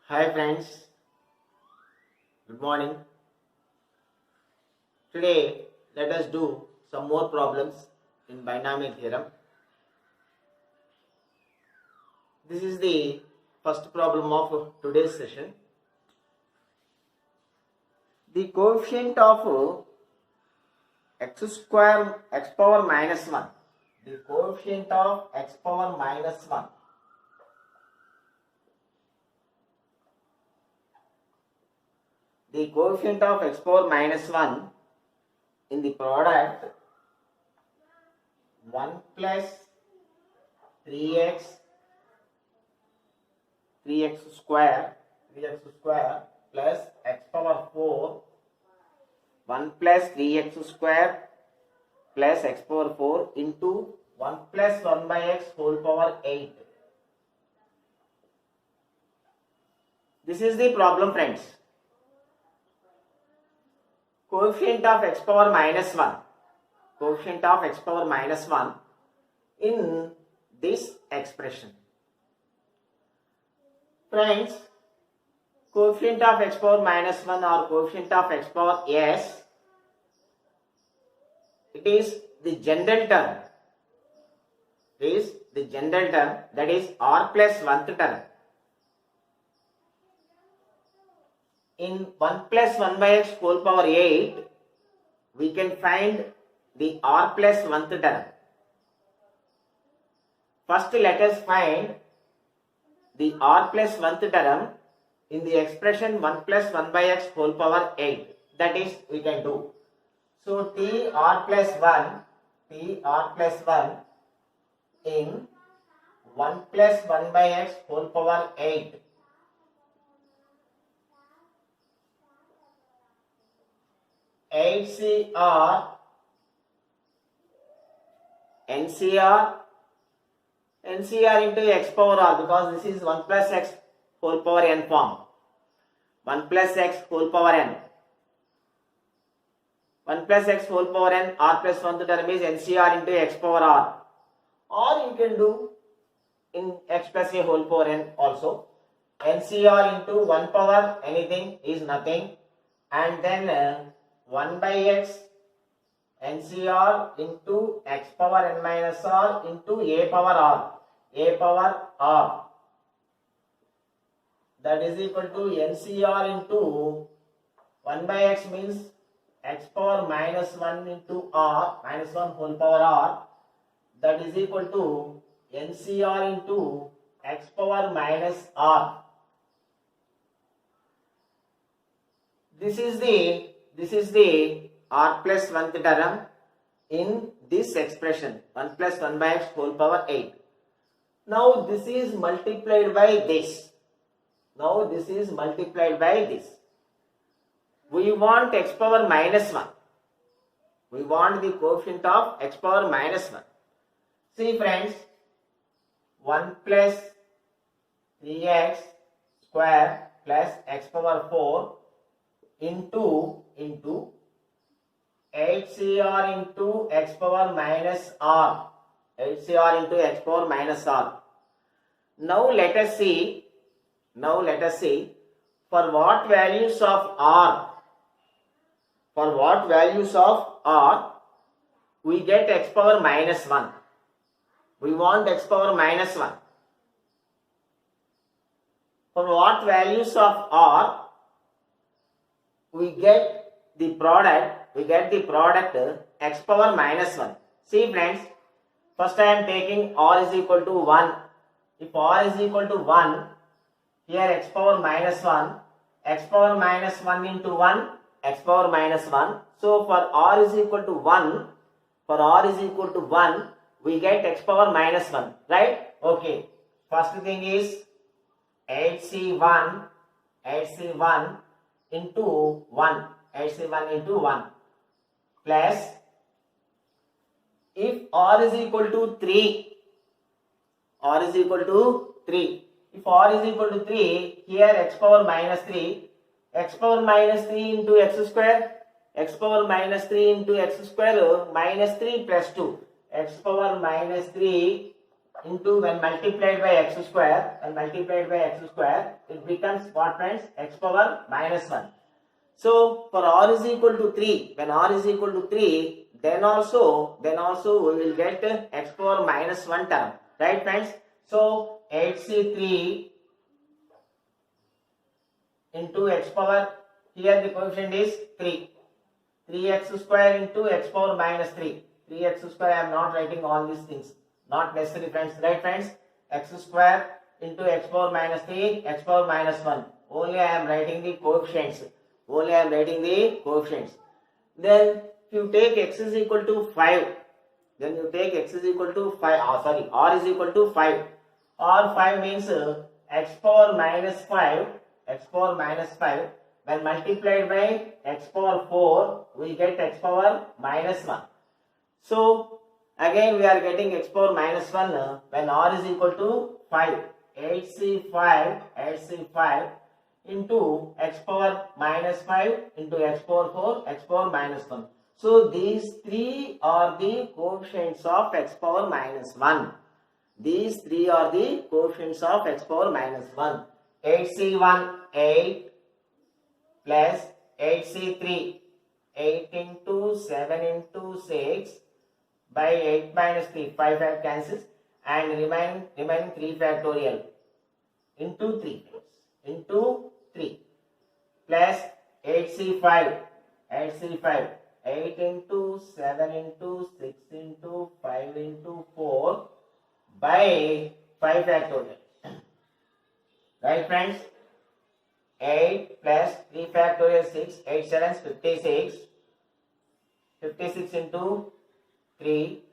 Hi friends, good morning. Today let us do some more problems in binomial theorem. This is the first problem of today's session. The coefficient of x square x power minus 1. The coefficient of x power minus 1. The coefficient of x power minus 1 in the product 1 plus 3x square plus x power 4 1 plus 3x square plus x power 4 into 1 plus 1 by x whole power 8. This is the problem, friends. Coefficient of x power minus 1. Coefficient of x power minus 1 in this expression. Friends, coefficient of x power minus 1 or coefficient of x power s, it is the general term. It is the general term, that is r plus 1th term. In 1 plus 1 by x whole power 8, we can find the r plus 1th term. First, let us find the r plus 1th term in the expression 1 plus 1 by x whole power 8. That is, we can do. So, t r plus 1 in 1 plus 1 by x whole power 8. NCR into x power r, because this is 1 plus x whole power n form. 1 plus x whole power n. 1 plus x whole power n, r plus 1th term is NCR into x power r. Or you can do in x plus a whole power n also. NCR into 1 power anything is nothing. And then 1 by x NCR into x power n minus r into a power r. That is equal to NCR into 1 by x means x power minus 1 into r, minus 1 whole power r. That is equal to NCR into x power minus r. This is the r plus 1th term in this expression 1 plus 1 by x whole power 8. Now this is multiplied by this. We want x power minus 1. We want the coefficient of x power minus 1. See friends, 1 plus 3x square plus x power 4 into 8cr into x power minus r. 8cr into x power minus r. Now let us see for what values of r. We get x power minus 1. We want x power minus 1. For what values of r, we get the product x power minus 1. See friends, first I am taking r is equal to 1. If r is equal to 1, here x power minus 1 into 1, x power minus 1. So for r is equal to 1, we get x power minus 1, right? Okay. First thing is 8c1 into 1. Plus, if r is equal to 3, if r is equal to 3, here x power minus 3 into x square, minus 3 plus 2, x power minus 3 into when multiplied by x square, it becomes what friends? X power minus 1. So for r is equal to 3, when r is equal to 3, then also we will get x power minus 1 term, right friends? So 8c3 into x power, here the coefficient is 3. 3x square into x power minus 3. 3x square, I am not writing all these things. Not necessary friends, right friends? X square into x power minus 3, x power minus 1. Only I am writing the coefficients. Then if you take x is equal to 5, then you take x is equal to 5, r is equal to 5. R 5 means x power minus 5, when multiplied by x power 4, we get x power minus 1. So again we are getting x power minus 1 when r is equal to 5. 8c5 into x power minus 5 into x power 4, x power minus 1. So these three are the coefficients of x power minus 1. 8c1, 8 plus 8c3, 8 into 7 into 6 by 8 minus 3, 5 fact cancels, and remaining 3 factorial into 3 plus 8c5, 8 into 7 into 6 into 5 into 4 by 5 factorial, right friends? 8 plus 3 factorial 6, 8 7 56 into 3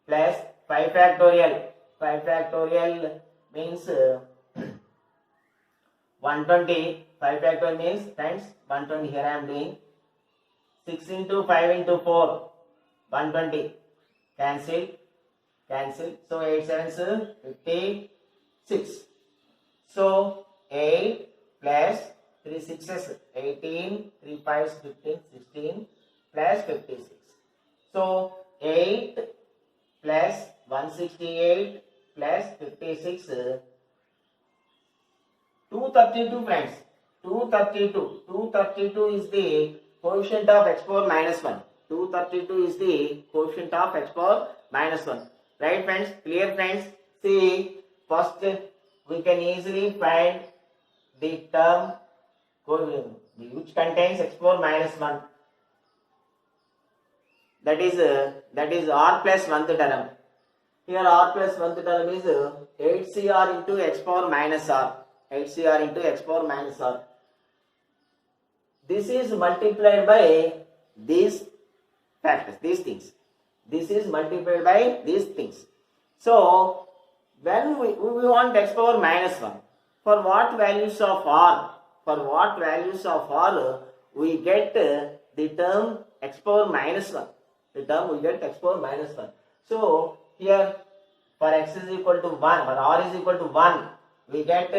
plus 5 factorial. 5 factorial means 120. 5 factorial means friends 120. Here I am doing 6 into 5 into 4, 120. Cancel. So 8 7 56. So 8 plus 3 6s 18, 3 5s 15, 16 plus 56. So 8 plus 168 plus 56, 232 friends. 232 is the coefficient of x power minus 1. 232 is the coefficient of x power minus 1. Right friends? Clear friends? See, first we can easily find the term which contains x power minus 1. That is r plus 1th term. Here r plus 1th term is 8cr into x power minus r. 8cr into x power minus r. This is multiplied by these factors, these things. This is multiplied by these things. So when we want x power minus 1, for what values of r? We get the term x power minus 1. So here for x is equal to 1, for r is equal to 1, we get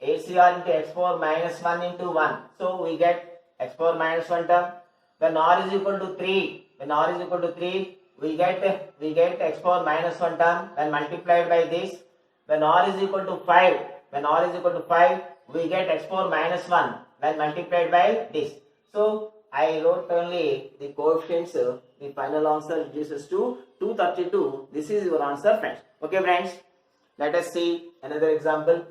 ACR into x power minus 1 into 1. So we get x power minus 1 term. When r is equal to 3, we get x power minus 1 term when multiplied by this. When r is equal to 5, we get x power minus 1 when multiplied by this. So I wrote only the coefficients. The final answer reduces to 232. This is your answer, friends. Okay, friends. Let us see another example.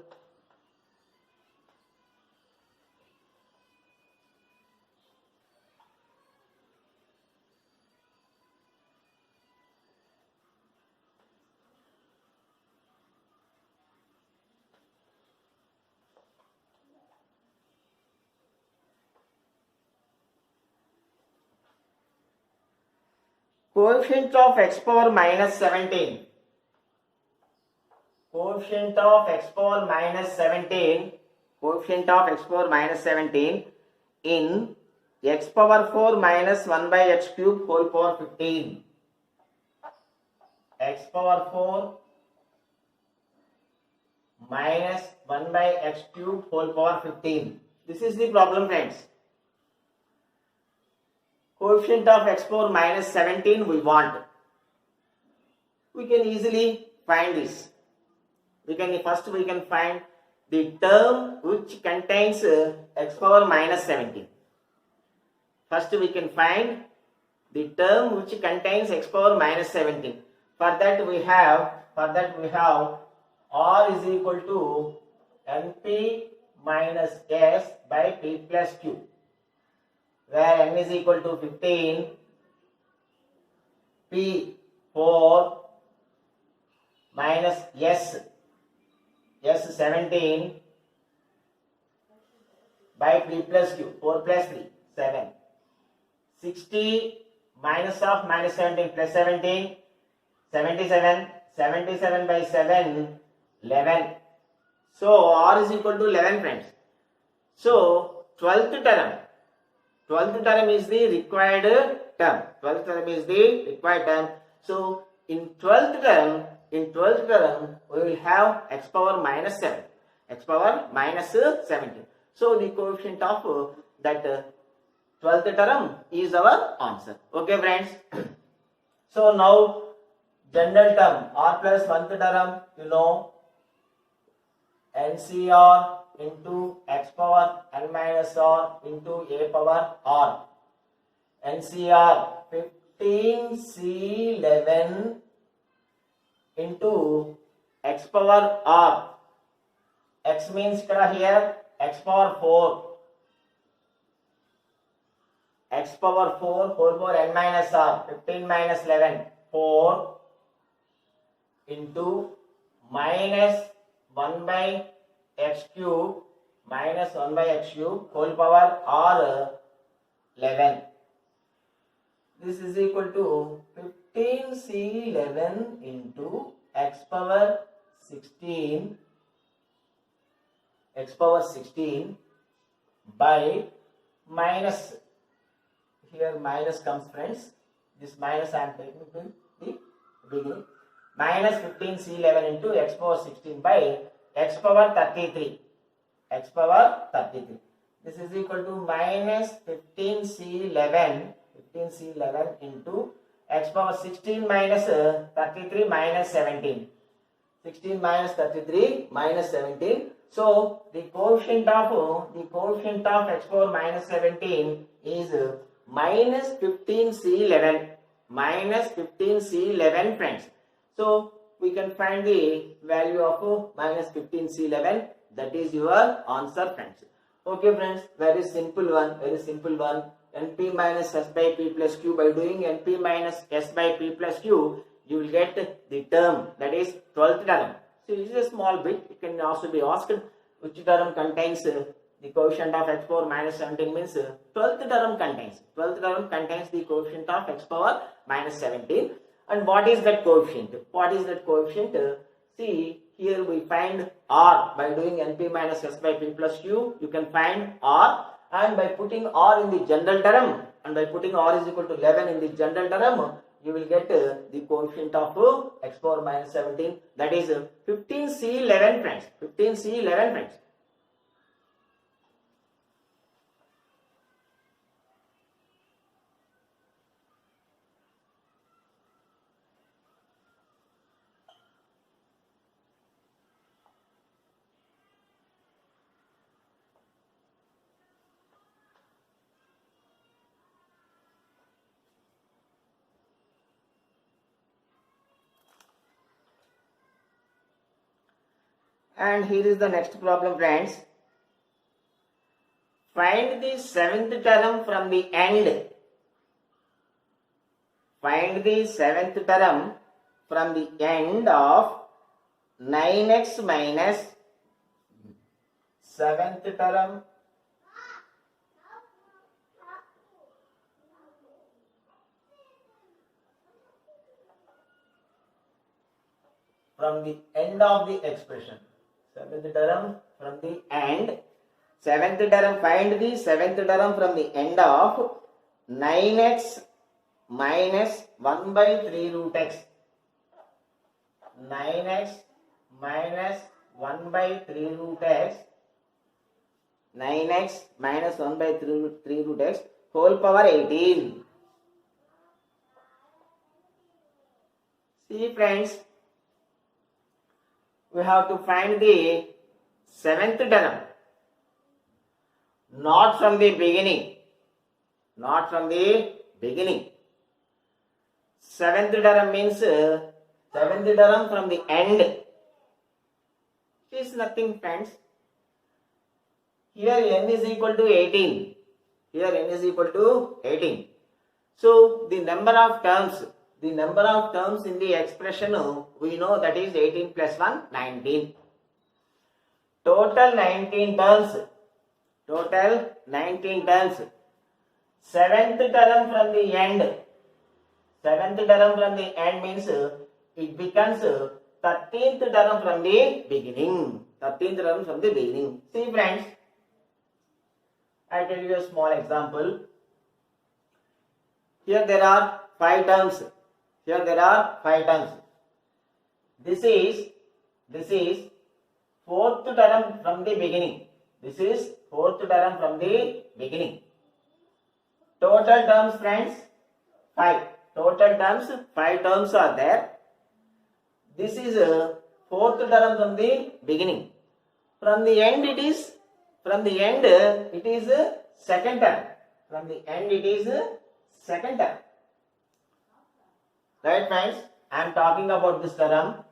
Coefficient of x power minus 17. Coefficient of x power minus 17 in x power 4 minus 1 by x cube whole power 15. X power 4 minus 1 by x cube whole power 15. This is the problem, friends. Coefficient of x power minus 17 we want. We can easily find this. We can find the term which contains x power minus 17. First we can find the term which contains x power minus 17. For that we have r is equal to np minus s by p plus q, where n is equal to 15, p 4 minus s 17 by p plus q, 4 plus 3 7, 60 minus of minus 17 plus 17, 77, 77 by 7 11. So r is equal to 11, friends. So 12th term is the required term. 12th term is the required term. So in 12th term we will have x power minus 7, x power minus 17. So the coefficient of that 12th term is our answer. Okay, friends. So now general term r plus 1th term, you know, NCR into x power n minus r into a power r. NCR 15C11 into x power r. X means here x power 4. X power 4 for n minus r. 15 minus 11 4 into minus 1 by x cube minus 1 by x cube whole power r 11. This is equal to 15C11 into x power 16 by minus, here minus comes, friends. This minus I am taking to the beginning. Minus 15C11 into x power 16 by x power 33. This is equal to minus 15C11 into x power 16 minus 33 minus 17. 16 minus 33 minus 17. So the coefficient of x power minus 17 is minus 15C11. Minus 15C11, friends. So we can find the value of minus 15C11. That is your answer, friends. Okay, friends, very simple one. NP minus s by p plus q. By doing NP minus s by p plus q, you will get the term, that is 12th term. So this is a small bit. It can also be asked which term contains the coefficient of x power minus 17, means 12th term contains the coefficient of x power minus 17. And what is that coefficient? See, here we find r by doing np minus s by p plus q. You can find r, and by putting r in the general term, and by putting r is equal to 11 in the general term, you will get the coefficient of x power minus 17, that is 15C11, friends. 15C11, friends. And here is the next problem, friends. Find the 7th term from the end. Find the 7th term from the end of 9x minus 7th term from the end of the expression. 7th term from the end. 7th term, find the 7th term from the end of 9x minus 1 by 3 root x. 9x minus 1 by 3 root x. 9x minus 1 by 3 root x whole power 18. See, friends, we have to find the seventh term, not from the beginning. Not from the beginning. Seventh term means seventh term from the end. It is nothing, friends. Here n is equal to 18. Here n is equal to 18. So the number of terms in the expression, we know that is 18 plus 1, 19. Total 19 terms. Total 19 terms. Seventh term from the end. Seventh term from the end means it becomes 13th term from the beginning. 13th term from the beginning. See, friends, I tell you a small example. Here there are 5 terms. Here there are 5 terms. This is fourth term from the beginning. This is fourth term from the beginning. Total terms, friends, 5. Total terms, 5 terms are there. This is fourth term from the beginning. From the end it is second term. From the end it is second term. Right, friends? I am talking about this term.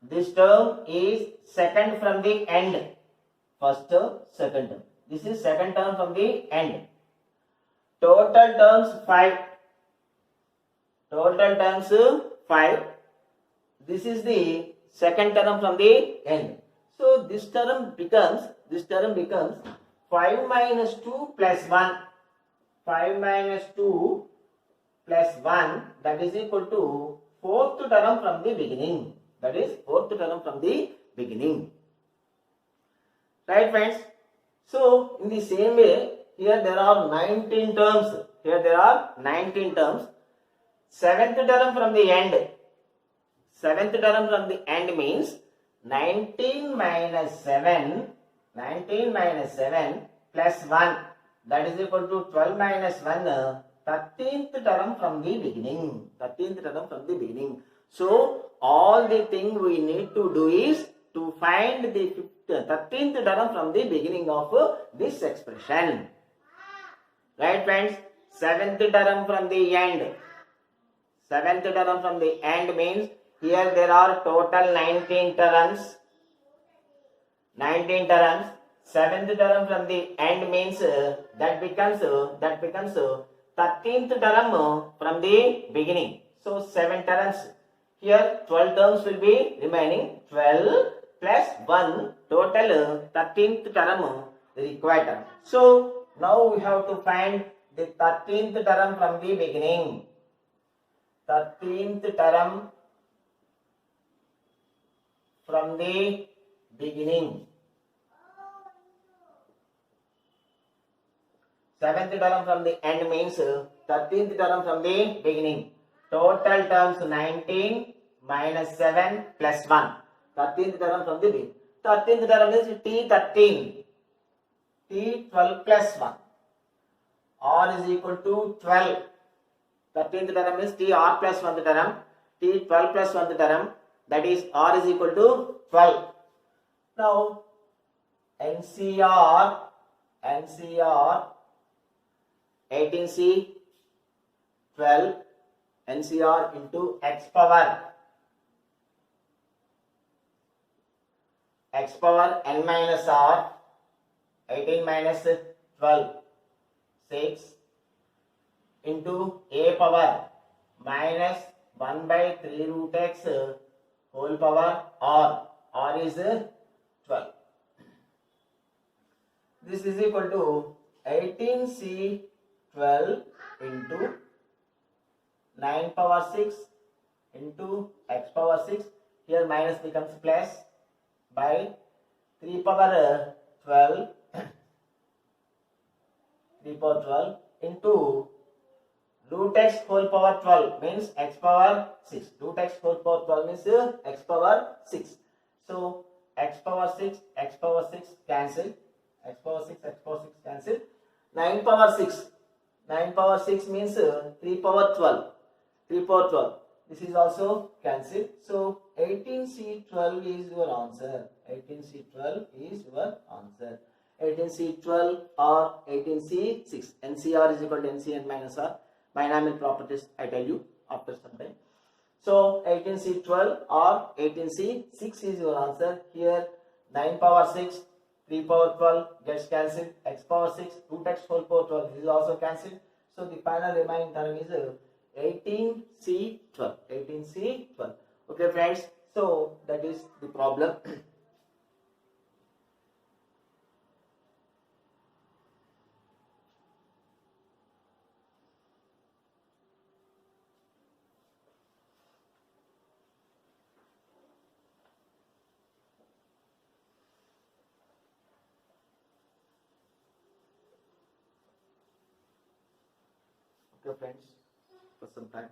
This term is second from the end. First term, second term. This is second term from the end. Total terms 5. Total terms 5. This is the second term from the end. So this term becomes 5 minus 2 plus 1. 5 minus 2 plus 1, that is equal to fourth term from the beginning. That is fourth term from the beginning. Right, friends? So in the same way, here there are 19 terms. Here there are 19 terms. Seventh term from the end. Seventh term from the end means 19 minus 7 plus 1, that is equal to 12 minus 1, 13th term from the beginning. 13th term from the beginning. So all the thing we need to do is to find the 13th term from the beginning of this expression. Right, friends? Seventh term from the end. Seventh term from the end means here there are total 19 terms. 19 terms. Seventh term from the end means that becomes 13th term from the beginning. So 7 terms. Here 12 terms will be remaining. 12 plus 1, total 13th term required term. So now we have to find the 13th term from the beginning. 13th term from the beginning. Seventh term from the end means 13th term from the beginning. Total terms 19 minus 7 plus 1. 13th term from the beginning. 13th term is T13. T12 plus 1. R is equal to 12. 13th term is TR plus 1th term. T12 plus 1th term. That is R is equal to 12. Now NCR 18C 12 NCR into x power n minus r 18 minus 12 6 into a power minus 1 by 3 root x whole power r is 12. This is equal to 18c 12 into 9 power 6 into x power 6. Here minus becomes plus by 3 power 12 into root x whole power 12 means x power 6. Root x whole power 12 means x power 6. So x power 6 cancel. X power 6 cancel. 9 power 6 means 3 power 12. this is also cancelled. So 18C12 is your answer. 18C12 is your answer. 18C12 or 18C6. NCR is equal to NCN minus R. Binomial properties I tell you after some time. So 18C12 or 18C6 is your answer. Here 9 power 6, 3 power 12 gets cancelled. X power 6, root x whole power 12. This is also cancelled. So the final remaining term is 18C12. 18C12. Okay friends. So that is the problem. Okay friends. For some time.